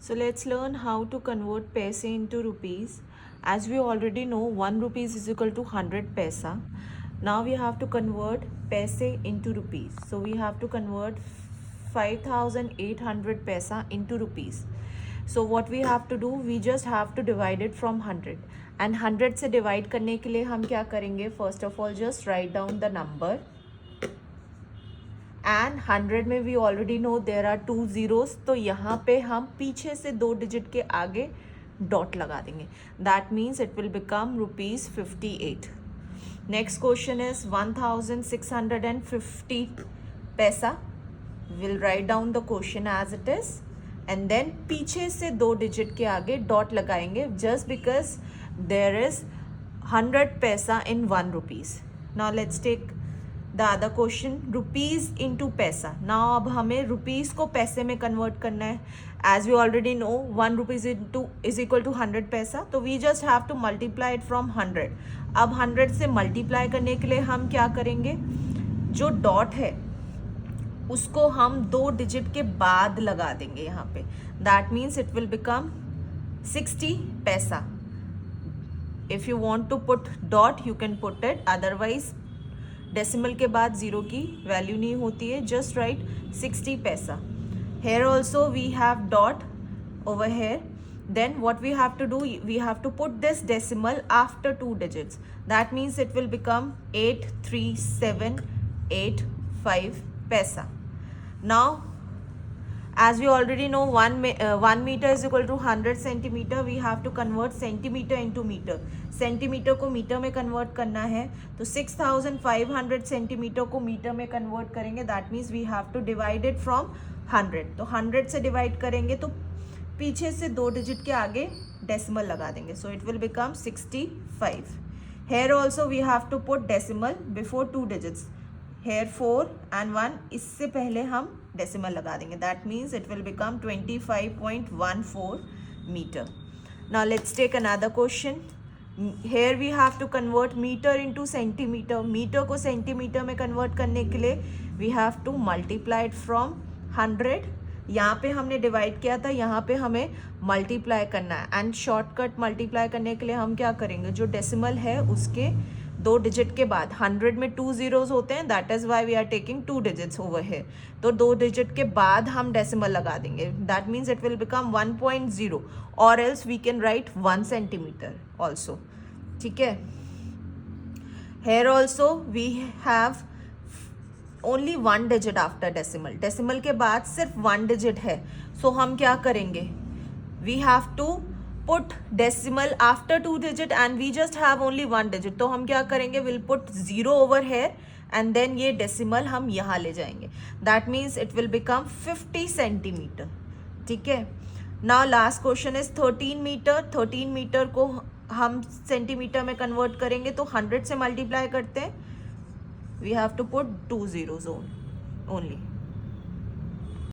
So let's learn how to convert paise into rupees. As we already know, 1 rupees is equal to 100 paisa. Now we have to convert paise into rupees. So we have to convert 5800 paisa into rupees. So what we have to do, we just have to divide it from 100. And 100 से divide करने के लिए हम क्या करेंगे? First of all, just write down the number. And 100 में we already know there are 2 zeros, तो यहाँ पे हम पीछे से 2 डिजिट के आगे डॉट लगा देंगे. That means it will become ₹58. Next question is 1650 paisa. Will write down the question as it is and then पीछे से 2 डिजिट के आगे डॉट लगाएंगे just because there is 100 paisa in 1 rupees. Now let's take the other question, rupees into paisa. Now अब हमें रुपीज़ को पैसे में कन्वर्ट करना है. As we already know 1 rupees is equal to 100 paisa, तो we just have to multiply it from 100. अब 100 से मल्टीप्लाई करने के लिए हम क्या करेंगे? जो डॉट है उसको हम 2 डिजिट के बाद लगा देंगे यहाँ पे. That means it will become 60 paisa. If you want to put dot you can put it, otherwise decimal के बाद ज़ीरो की वैल्यू नहीं होती है. Just write 60 paisa. Here also we have dot over here. Then what we have to do, we have to put this decimal after 2 digits. That means it will become 83,785 paisa. Now as we already know 1 meter is equal to 100 centimeter. we have to convert centimeter into meter. Centimetre को metre में convert करना है तो 6500 centimetre को metre में convert करेंगे. That means we have to divide it from 100. तो 100 से डिवाइड करेंगे तो पीछे से 2 डिजिट के आगे डेसिमल लगा देंगे. So it will become 65. Here also we have to put decimal before 2 digits. Here 4 and 1, इससे पहले हम डेसिमल लगा देंगे. That means it will become 25.14 metre. Now let's take another question. Here we have to convert metre into centimetre. Metre को centimetre में convert करने के लिए we have to multiply it from 100. यहाँ पे हमने डिवाइड किया था, यहाँ पे हमें मल्टीप्लाई करना है. एंड शॉर्टकट मल्टीप्लाई करने के लिए हम क्या करेंगे? जो डेसिमल है उसके 2 डिजिट के बाद, 100 में 2 zeros होते हैं, that is why we are taking 2 digits over here. तो 2 डिजिट के बाद हम डेसिमल लगा देंगे. That means it will become 1.0 और else we can write 1 centimeter also. ठीक है. Here also we have only 1 digit after decimal. Decimal के बाद सिर्फ 1 digit है. सो हम क्या करेंगे? We have to put decimal after 2 digit and we just have only 1 digit. तो हम क्या करेंगे? Will put 0 over here and then ये डेसिमल हम यहाँ ले जाएंगे. That means it will become 50 centimeter. ठीक है. Now last question is 13 metre. 13 metre को हम सेंटीमीटर में कन्वर्ट करेंगे तो 100 से मल्टीप्लाई करते हैं. We have to put 2 zeros only.